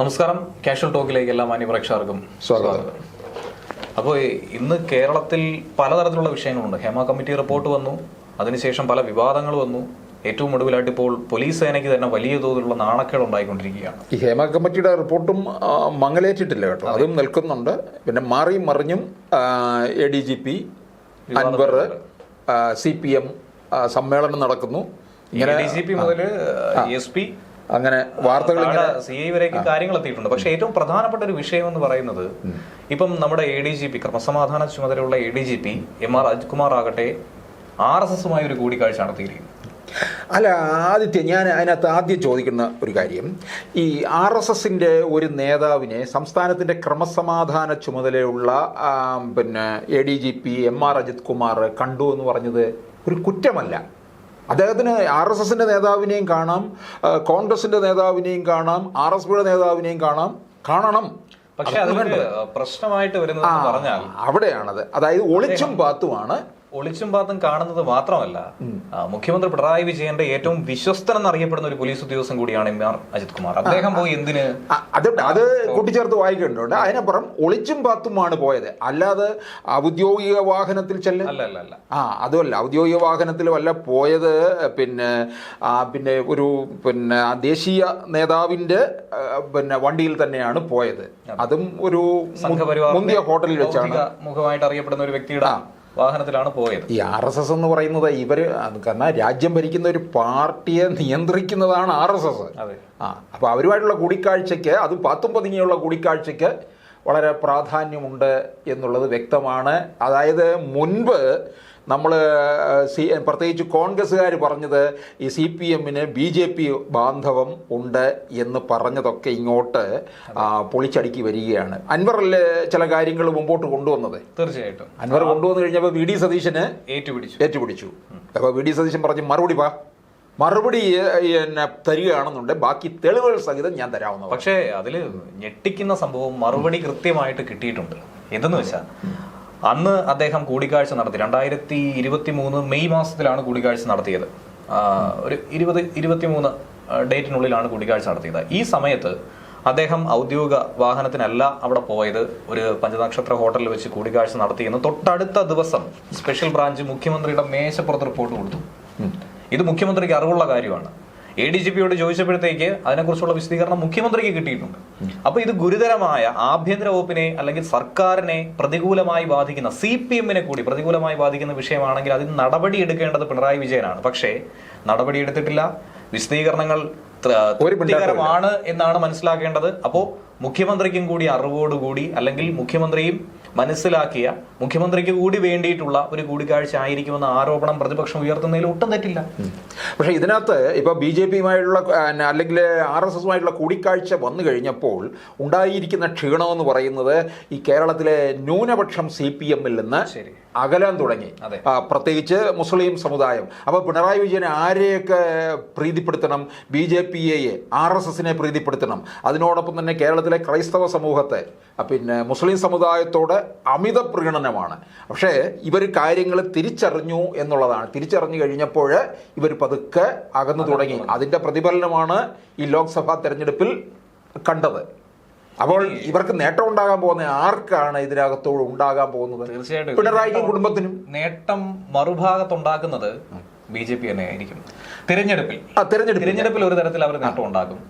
നമസ്കാരം. കാഷ്വൽ ടോക്കിലേക്ക് എല്ലാ മാന്യപ്രേക്ഷകർക്കും സ്വാഗതം. അപ്പോൾ ഇന്ന് കേരളത്തിൽ പലതരത്തിലുള്ള വിഷയങ്ങളുണ്ട്. ഹേമ കമ്മിറ്റി റിപ്പോർട്ട് വന്നു, അതിനുശേഷം പല വിവാദങ്ങൾ വന്നു. ഏറ്റവും ഒടുവിലായിട്ട് ഇപ്പോൾ പോലീസ് സേനയ്ക്ക് തന്നെ വലിയ തോതിലുള്ള നാണക്കേട് ഉണ്ടായിക്കൊണ്ടിരിക്കുകയാണ്. ഈ ഹേമ കമ്മിറ്റിയുടെ റിപ്പോർട്ടും മങ്ങലേറ്റിട്ടില്ല കേട്ടോ, അതും നിൽക്കുന്നുണ്ട്. പിന്നെ മാറിയും മറിഞ്ഞും ADGP അൻവർ CPM സമ്മേളനം നടക്കുന്നു. ഇങ്ങനെ ADGP മുതൽ SP അങ്ങനെ വാർത്തകൾ CI വരേക്ക് കാര്യങ്ങൾ എത്തിയിട്ടുണ്ട്. പക്ഷേ ഏറ്റവും പ്രധാനപ്പെട്ട ഒരു വിഷയം എന്ന് പറയുന്നത്, ഇപ്പം നമ്മുടെ ADGP ക്രമസമാധാന ചുമതലയുള്ള ADGP MR അജിത് കുമാർ ആകട്ടെ RSSുമായി ഒരു കൂടിക്കാഴ്ച നടത്തിയിരിക്കുന്നു. അല്ല ആദിത്യ, ഞാൻ അതിനകത്ത് ആദ്യം ചോദിക്കുന്ന ഒരു കാര്യം, ഈ RSSന്റെ ഒരു നേതാവിനെ സംസ്ഥാനത്തിൻ്റെ ക്രമസമാധാന ചുമതലയുള്ള പിന്നെ ADGP MR അജിത് കുമാർ കണ്ടു എന്ന് പറഞ്ഞത് ഒരു കുറ്റമല്ല. അദ്ദേഹത്തിന് RSSന്റെ നേതാവിനെയും കാണാം, കോൺഗ്രസിന്റെ നേതാവിനെയും കാണാം, RSPയുടെ നേതാവിനെയും കാണണം. പക്ഷെ അതിന് പ്രശ്നമായിട്ട് വരുന്നത് പറഞ്ഞാൽ അവിടെയാണത്. അതായത് ഒളിച്ചും പാത്തുമാണ്. ഒളിച്ചും പാത്തും കാണുന്നത് മാത്രമല്ല, മുഖ്യമന്ത്രി പിണറായി വിജയന്റെ ഏറ്റവും വിശ്വസ്തൻ എന്നറിയപ്പെടുന്ന ഒരു പോലീസ് ഉദ്യോഗസ്ഥൻ കൂടിയാണ് MR അജിത് കുമാർ. അദ്ദേഹം പോയി എന്തിന് അത് കൂട്ടിച്ചേർത്ത് വായിക്കേണ്ടതുണ്ട്. അതിനപ്പുറം ഒളിച്ചും പാത്തുമാണ് പോയത്, അല്ലാതെ ഔദ്യോഗിക വാഹനത്തിൽ അല്ല. അതുമല്ല, ഔദ്യോഗിക വാഹനത്തിൽ വല്ല പോയത്. പിന്നെ ഒരു ദേശീയ നേതാവിന്റെ വണ്ടിയിൽ തന്നെയാണ് പോയത്. അതും ഒരു മുന്തിയ ഹോട്ടലിൽ വെച്ചാണ്. മുഖമായിട്ട് അറിയപ്പെടുന്ന ഒരു വ്യക്തിയുടെ വാഹനത്തിലാണ് പോയത്. ഈ RSS എന്ന് പറയുന്നത് കാരണം രാജ്യം ഭരിക്കുന്ന ഒരു പാർട്ടിയെ നിയന്ത്രിക്കുന്നതാണ് RSS. അപ്പോൾ അവരുമായിട്ടുള്ള കൂടിക്കാഴ്ചയ്ക്ക്, അത് പാത്തും പതുങ്ങിയുള്ള കൂടിക്കാഴ്ചയ്ക്ക് വളരെ പ്രാധാന്യമുണ്ട് എന്നുള്ളത് വ്യക്തമാണ്. അതായത് മുൻപ് നമ്മൾ പ്രത്യേകിച്ച് കോൺഗ്രസ്സുകാർ പറഞ്ഞത് ഈ CPMന് BJP ബാന്ധവം ഉണ്ട് എന്ന് പറഞ്ഞതൊക്കെ ഇങ്ങോട്ട് പൊളിച്ചടുക്കി വരികയാണ്. അൻവറിൽ ചില കാര്യങ്ങൾ മുമ്പോട്ട് കൊണ്ടുവന്നത് തീർച്ചയായിട്ടും അൻവർ കൊണ്ടുവന്നു കഴിഞ്ഞപ്പോൾ VD സതീശന് ഏറ്റുപിടിച്ചു. അപ്പോൾ VD സതീശൻ പറഞ്ഞു മറുപടി തരികയാണെന്നുണ്ട്, ബാക്കി തെളിവുകൾ സഹിതം ഞാൻ തരാവുന്നത്. പക്ഷേ അതിൽ ഞെട്ടിക്കുന്ന സംഭവം മറുപടി കൃത്യമായിട്ട് കിട്ടിയിട്ടുണ്ട്. എന്തെന്ന് വെച്ചാൽ, അന്ന് അദ്ദേഹം കൂടിക്കാഴ്ച നടത്തി. 2023 മെയ് മാസത്തിലാണ് കൂടിക്കാഴ്ച നടത്തിയത്. ഒരു 23 ഡേറ്റിനുള്ളിലാണ് കൂടിക്കാഴ്ച നടത്തിയത്. ഈ സമയത്ത് അദ്ദേഹം ഔദ്യോഗിക വാഹനത്തിനല്ല അവിടെ പോയത്, ഒരു പഞ്ചനക്ഷത്ര ഹോട്ടലിൽ വെച്ച് കൂടിക്കാഴ്ച നടത്തിയെന്ന് തൊട്ടടുത്ത ദിവസം സ്പെഷ്യൽ ബ്രാഞ്ച് മുഖ്യമന്ത്രിയുടെ മേശപ്പുറത്ത് റിപ്പോർട്ട് കൊടുത്തു. ഇത് മുഖ്യമന്ത്രിക്ക് അറിവുള്ള കാര്യമാണ്. ADGPയോട് ചോദിച്ചപ്പോഴത്തേക്ക് അതിനെക്കുറിച്ചുള്ള വിശദീകരണം മുഖ്യമന്ത്രിക്ക് കിട്ടിയിട്ടുണ്ട്. അപ്പൊ ഇത് ഗുരുതരമായ ആഭ്യന്തര വകുപ്പിനെ അല്ലെങ്കിൽ സർക്കാരിനെ പ്രതികൂലമായി ബാധിക്കുന്ന, CPMനെ കൂടി പ്രതികൂലമായി ബാധിക്കുന്ന വിഷയമാണെങ്കിൽ അതിന് നടപടി എടുക്കേണ്ടത് പിണറായി വിജയനാണ്. പക്ഷേ നടപടി എടുത്തിട്ടില്ല. വിശദീകരണങ്ങൾ തൃപ്തികരമാണ് എന്നാണ് മനസ്സിലാക്കേണ്ടത്. അപ്പോ മുഖ്യമന്ത്രിക്കും കൂടി അറിവോടുകൂടി, അല്ലെങ്കിൽ മുഖ്യമന്ത്രിയും മനസ്സിലാക്കിയ, മുഖ്യമന്ത്രിക്ക് കൂടി വേണ്ടിയിട്ടുള്ള ഒരു കൂടിക്കാഴ്ച ആയിരിക്കുമെന്ന ആരോപണം പ്രതിപക്ഷം ഉയർത്തുന്നതിൽ ഒട്ടും തെറ്റില്ല. പക്ഷേ ഇതിനകത്ത് ഇപ്പോൾ BJPയുമായുള്ള അല്ലെങ്കിൽ RSSുമായിട്ടുള്ള കൂടിക്കാഴ്ച വന്നു കഴിഞ്ഞപ്പോൾ ഉണ്ടായിരിക്കുന്ന ക്ഷീണമെന്ന് പറയുന്നത് ഈ കേരളത്തിലെ ന്യൂനപക്ഷം CPMൽ നിന്ന് അകലാൻ തുടങ്ങി, പ്രത്യേകിച്ച് മുസ്ലിം സമുദായം. അപ്പോൾ പിണറായി വിജയനെ ആരെയൊക്കെ പ്രീതിപ്പെടുത്തണം? BJPയെ, RSSനെ പ്രീതിപ്പെടുത്തണം. അതിനോടൊപ്പം തന്നെ കേരളത്തിലെ ക്രൈസ്തവ സമൂഹത്തെ, പിന്നെ മുസ്ലിം സമുദായത്തോട് അമിത പ്രീണനമാണ്. പക്ഷേ ഇവർ കാര്യങ്ങൾ തിരിച്ചറിഞ്ഞു എന്നുള്ളതാണ്. തിരിച്ചറിഞ്ഞു കഴിഞ്ഞപ്പോൾ ഇവർ പതുക്കെ അകന്നു തുടങ്ങി. അതിൻ്റെ പ്രതിഫലനമാണ് ഈ ലോക്സഭാ തെരഞ്ഞെടുപ്പിൽ കണ്ടത്. അപ്പോൾ ഇവർക്ക് നേട്ടം ഉണ്ടാകാൻ പോകുന്ന ആർക്കാണ് ഇതിനകത്തോട് ഉണ്ടാകാൻ പോകുന്നത്? തീർച്ചയായിട്ടും പിണറായിക്കും കുടുംബത്തിനും. നേട്ടം മറുഭാഗത്തുണ്ടാക്കുന്നത് BJP തന്നെ ആയിരിക്കും. തിരഞ്ഞെടുപ്പിൽ ഒരു തരത്തിൽ അവർ നേട്ടം ഉണ്ടാക്കും.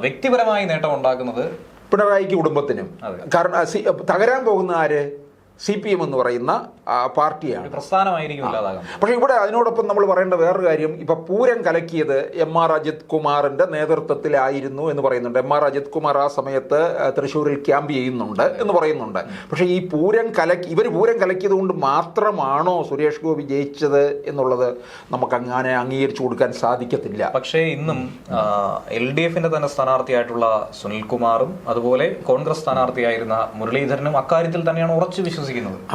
വ്യക്തിപരമായി നേട്ടം ഉണ്ടാക്കുന്നത് പിണറായിക്ക് കുടുംബത്തിനും. കാരണം തകരാൻ പോകുന്ന ആര്? CPM എന്ന് പറയുന്ന പാർട്ടിയാണ്, പ്രസ്ഥാനമായിരിക്കും. പക്ഷേ ഇവിടെ അതിനോടൊപ്പം നമ്മൾ പറയേണ്ട വേറൊരു കാര്യം, ഇപ്പൊ പൂരം കലക്കിയത് MR അജിത് കുമാറിന്റെ നേതൃത്വത്തിലായിരുന്നു എന്ന് പറയുന്നുണ്ട്. MR അജിത് കുമാർ ആ സമയത്ത് തൃശ്ശൂരിൽ ക്യാമ്പ് ചെയ്യുന്നുണ്ട് എന്ന് പറയുന്നുണ്ട്. പക്ഷേ ഈ ഇവർ പൂരം കലക്കിയത് കൊണ്ട് മാത്രമാണോ സുരേഷ് ഗോപി ജയിച്ചത് എന്നുള്ളത് നമുക്ക് അങ്ങനെ അംഗീകരിച്ചു കൊടുക്കാൻ സാധിക്കത്തില്ല. പക്ഷേ ഇന്നും LDFന്റെ തന്നെ സ്ഥാനാർത്ഥിയായിട്ടുള്ള സുനിൽകുമാറും അതുപോലെ കോൺഗ്രസ് സ്ഥാനാർത്ഥിയായിരുന്ന മുരളീധരനും അക്കാര്യത്തിൽ തന്നെയാണ് ഉറച്ചു വിശ്വസിക്കുന്നത്.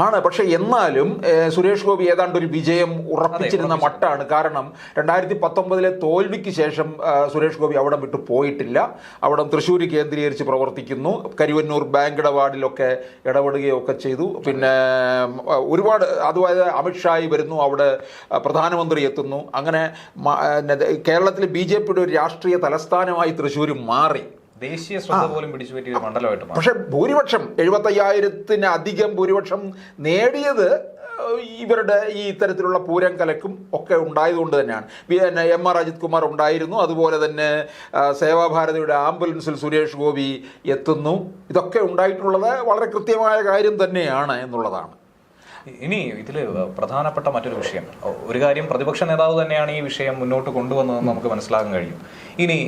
ആണ്. പക്ഷെ എന്നാലും സുരേഷ് ഗോപി ഏതാണ്ട് ഒരു വിജയം ഉറപ്പിച്ചിരുന്ന മട്ടാണ്. കാരണം 2019 തോൽവിക്ക് ശേഷം സുരേഷ് ഗോപി അവിടെ വിട്ടു പോയിട്ടില്ല. അവിടെ തൃശ്ശൂർ കേന്ദ്രീകരിച്ച് പ്രവർത്തിക്കുന്നു. കരുവന്നൂർ ബാങ്ക് ഇടപാടിലൊക്കെ ഇടപെടുകയൊക്കെ ചെയ്തു. പിന്നെ ഒരുപാട്, അതുപോലെ അമിത്ഷായി വരുന്നു, അവിടെ പ്രധാനമന്ത്രി എത്തുന്നു. അങ്ങനെ കേരളത്തിൽ BJPയുടെ ഒരു രാഷ്ട്രീയ തലസ്ഥാനമായി തൃശ്ശൂർ മാറി. ദേശീയ ശ്രദ്ധ പോലും പിടിച്ചു പറ്റിയ ഒരു മണ്ഡലമായിട്ട് മാറി. പക്ഷെ ഭൂരിപക്ഷം 75,000-അധികം ഭൂരിപക്ഷം നേടിയത് ഇവരുടെ ഈ ഇത്തരത്തിലുള്ള പൂരം കലക്കും ഒക്കെ ഉണ്ടായതുകൊണ്ട് തന്നെയാണ്. പിന്നെ എം.ആർ. അജിത് കുമാർ ഉണ്ടായിരുന്നു, അതുപോലെ തന്നെ സേവാഭാരതിയുടെ ആംബുലൻസിൽ സുരേഷ് ഗോപി എത്തുന്നു. ഇതൊക്കെ ഉണ്ടായിട്ടുള്ളത് വളരെ കൃത്യമായ കാര്യം തന്നെയാണ് എന്നുള്ളതാണ്. ഇനി ഇതിൽ പ്രധാനപ്പെട്ട മറ്റൊരു വിഷയം, ഒരു കാര്യം പ്രതിപക്ഷ നേതാവ് തന്നെയാണ് ഈ വിഷയം മുന്നോട്ട് കൊണ്ടുവന്നതെന്ന് നമുക്ക് മനസ്സിലാക്കാൻ കഴിയും. ഇനി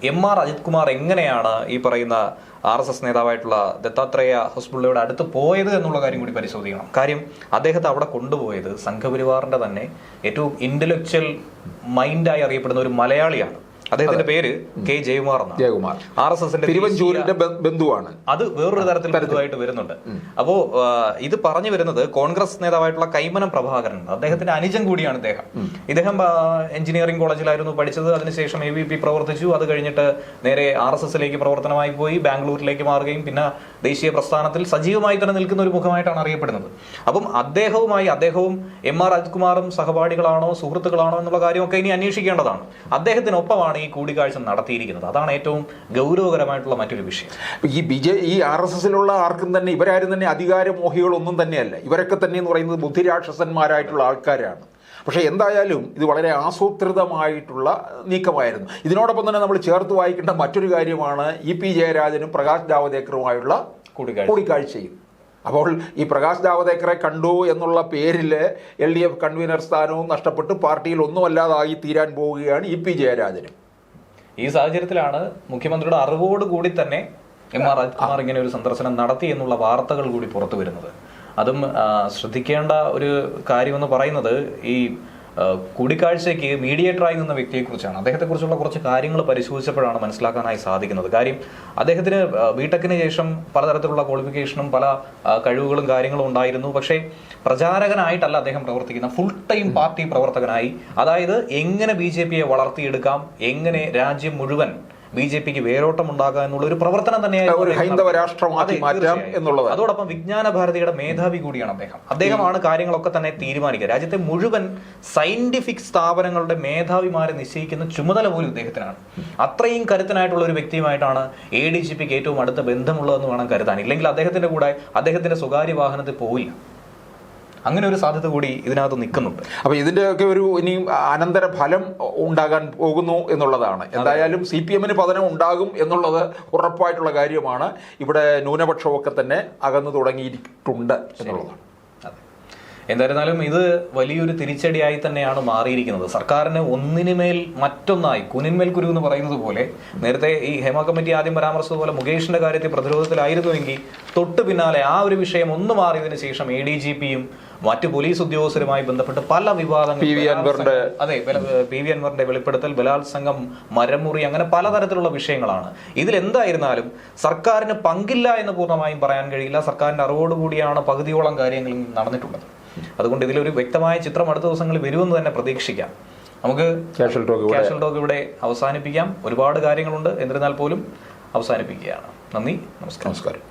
എം.ആർ. അജിത് കുമാർ എങ്ങനെയാണ് ഈ പറയുന്ന RSS നേതാവായിട്ടുള്ള ദത്താത്രേയ ഹൊസ്ബുള്ളയുടെ അടുത്ത് പോയത് എന്നുള്ള കാര്യം കൂടി പരിശോധിക്കണം. കാര്യം അദ്ദേഹത്തെ അവിടെ കൊണ്ടുപോയത് സംഘപരിവാറിന്റെ തന്നെ ഏറ്റവും ഇന്റലക്ച്വൽ മൈൻഡായി അറിയപ്പെടുന്ന ഒരു മലയാളിയാണ്. അദ്ദേഹത്തിന്റെ പേര് കെ ജയകുമാർ എന്നാണ്. RSSന്റെ തിരുവഞ്ചൂരിന്റെ ബന്ധുവാണ്. അത് വേറൊരു തരത്തിൽ ബന്ധുവായിട്ട് വരുന്നുണ്ട്. അപ്പോ ഇത് പറഞ്ഞു വരുന്നത് കോൺഗ്രസ് നേതാവായിട്ടുള്ള കൈമനം പ്രഭാകരൻ, അദ്ദേഹത്തിന്റെ അനുജൻ കൂടിയാണ് ഇദ്ദേഹം എഞ്ചിനീയറിംഗ് കോളേജിലായിരുന്നു പഠിച്ചത്. അതിനുശേഷം AVP പ്രവർത്തിച്ചു. അത് കഴിഞ്ഞിട്ട് നേരെ RSSലേക്ക് പ്രവർത്തനമായി പോയി ബാംഗ്ലൂരിലേക്ക് മാറുകയും പിന്നെ ദേശീയ പ്രസ്ഥാനത്തിൽ സജീവമായി തന്നെ നിൽക്കുന്ന ഒരു മുഖമായിട്ടാണ് അറിയപ്പെടുന്നത്. അപ്പം അദ്ദേഹവും എം.ആർ. അജിത് കുമാറും സഹപാഠികളാണോ സുഹൃത്തുക്കളാണോ എന്നുള്ള കാര്യമൊക്കെ ഇനി അന്വേഷിക്കേണ്ടതാണ്. അദ്ദേഹത്തിനൊപ്പമാണ് ഈ കൂടിക്കാഴ്ച നടത്തിയിരിക്കുന്നത്. അതാണ് ഏറ്റവും ഗൗരവകരമായിട്ടുള്ള മറ്റൊരു വിഷയം. ഈ RSSലുള്ള ആർക്കും തന്നെ ഇവരാരും തന്നെ അധികാരമോഹികളൊന്നും തന്നെയല്ല. ഇവരൊക്കെ തന്നെ എന്ന് പറയുന്നത് ബുദ്ധിരാക്ഷസന്മാരായിട്ടുള്ള ആൾക്കാരാണ്. പക്ഷേ എന്തായാലും ഇത് വളരെ ആസൂത്രിതമായിട്ടുള്ള നീക്കമായിരുന്നു. ഇതിനോടൊപ്പം തന്നെ നമ്മൾ ചേർത്ത് വായിക്കേണ്ട മറ്റൊരു കാര്യമാണ് EP ജയരാജനും പ്രകാശ് ജാവദേക്കറുമായുള്ള കൂടിക്കാഴ്ചയും. അപ്പോൾ ഈ പ്രകാശ് ജാവദേക്കറെ കണ്ടു എന്നുള്ള പേരിൽ LDF കൺവീനർ സ്ഥാനവും നഷ്ടപ്പെട്ട് പാർട്ടിയിൽ ഒന്നുമല്ലാതായി തീരാൻ പോവുകയാണ് EP ജയരാജനും. ഈ സാഹചര്യത്തിലാണ് മുഖ്യമന്ത്രിയുടെ അറിവോട് കൂടി തന്നെ എം.ആർ. അജിത് കുമാർ ഇങ്ങനെ ഒരു സന്ദർശനം നടത്തി എന്നുള്ള വാർത്തകൾ കൂടി പുറത്തു വരുന്നത്. അതും ശ്രദ്ധിക്കേണ്ട ഒരു കാര്യമെന്ന് പറയുന്നത് ഈ കൂടിക്കാഴ്ചയ്ക്ക് മീഡിയേറ്ററായി നിന്ന വ്യക്തിയെക്കുറിച്ചാണ്. അദ്ദേഹത്തെക്കുറിച്ചുള്ള കുറച്ച് കാര്യങ്ങൾ പരിശോധിച്ചപ്പോഴാണ് മനസ്സിലാക്കാനായി സാധിക്കുന്നത്. കാര്യം അദ്ദേഹത്തിന് ബിടെക്കിന് ശേഷം പലതരത്തിലുള്ള ക്വാളിഫിക്കേഷനും പല കഴിവുകളും കാര്യങ്ങളും ഉണ്ടായിരുന്നു. പക്ഷേ പ്രചാരകനായിട്ടല്ല അദ്ദേഹം പ്രവർത്തിക്കുന്ന, ഫുൾ ടൈം പാർട്ടി പ്രവർത്തകനായി. അതായത് എങ്ങനെ BJPയെ വളർത്തിയെടുക്കാം, എങ്ങനെ രാജ്യം മുഴുവൻ BJPക്ക് വേരോട്ടം ഉണ്ടാക്കുക എന്നുള്ള ഒരു പ്രവർത്തനം തന്നെയായിരുന്നു. ഹൈന്ദവ രാഷ്ട്രമാക്കി മാറ്റാം എന്നുള്ളത്. അതോടൊപ്പം വിജ്ഞാന ഭാരതിയുടെ മേധാവി കൂടിയാണ് അദ്ദേഹമാണ് കാര്യങ്ങളൊക്കെ തന്നെ തീരുമാനിക്കുക. രാജ്യത്തെ മുഴുവൻ സയന്റിഫിക് സ്ഥാപനങ്ങളുടെ മേധാവിമാരെ നിശ്ചയിക്കുന്ന ചുമതല പോലും ഇദ്ദേഹത്തിനാണ്. അത്രയും കരുത്തനായിട്ടുള്ള ഒരു വ്യക്തിയുമായിട്ടാണ് ADGPക്ക് ഏറ്റവും അടുത്ത ബന്ധമുള്ളതെന്ന് വേണം കരുതാൻ. ഇല്ലെങ്കിൽ അദ്ദേഹത്തിന്റെ കൂടെ അദ്ദേഹത്തിന്റെ സ്വകാര്യ വാഹനത്തിൽ പോയില്ല. അങ്ങനെ ഒരു സാധ്യത കൂടി ഇതിനകത്ത് നിൽക്കുന്നുണ്ട്. അപ്പോൾ ഇതിൻ്റെയൊക്കെ ഒരു ഇനിയും അനന്തര ഫലം ഉണ്ടാകാൻ പോകുന്നു എന്നുള്ളതാണ്. എന്തായാലും CPMന് പതനം ഉണ്ടാകും എന്നുള്ളത് ഉറപ്പായിട്ടുള്ള കാര്യമാണ്. ഇവിടെ ന്യൂനപക്ഷമൊക്കെ തന്നെ അകന്നു തുടങ്ങിയിട്ടുണ്ട് എന്നുള്ളതാണ്. എന്തായിരുന്നാലും ഇത് വലിയൊരു തിരിച്ചടിയായി തന്നെയാണ് മാറിയിരിക്കുന്നത്. സർക്കാരിന് ഒന്നിനുമേൽ മറ്റൊന്നായി കുനിന്മേൽ കുരു എന്ന് പറയുന്നത് പോലെ, നേരത്തെ ഈ ഹേമ കമ്മിറ്റി ആദ്യം പരാമർശിച്ചതുപോലെ മുകേഷിന്റെ കാര്യത്തിൽ പ്രതിരോധത്തിലായിരുന്നുവെങ്കിൽ തൊട്ടു പിന്നാലെ ആ ഒരു വിഷയം ഒന്ന് മാറിയതിനു ശേഷം ADGPയും മറ്റു പോലീസ് ഉദ്യോഗസ്ഥരുമായി ബന്ധപ്പെട്ട് പല വിവാദങ്ങൾ, PV അൻവറിന്റെ വെളിപ്പെടുത്തൽ, ബലാത്സംഗം, മരമുറി, അങ്ങനെ പലതരത്തിലുള്ള വിഷയങ്ങളാണ്. ഇതിലെന്തായിരുന്നാലും സർക്കാരിന് പങ്കില്ല എന്ന് പൂർണ്ണമായും പറയാൻ കഴിയില്ല. സർക്കാരിന്റെ അറിവോടുകൂടിയാണ് പകുതിയോളം കാര്യങ്ങൾ നടന്നിട്ടുള്ളത്. അതുകൊണ്ട് ഇതിലൊരു വ്യക്തമായ ചിത്രം അടുത്ത ദിവസങ്ങളിൽ വരുമെന്ന് തന്നെ പ്രതീക്ഷിക്കാം. നമുക്ക് കാഷ്വൽ ടോക്ക് ഇവിടെ അവസാനിപ്പിക്കാം. ഒരുപാട് കാര്യങ്ങളുണ്ട്, എന്നിരുന്നാൽ പോലും അവസാനിപ്പിക്കുകയാണ്. നന്ദി, നമസ്കാരം.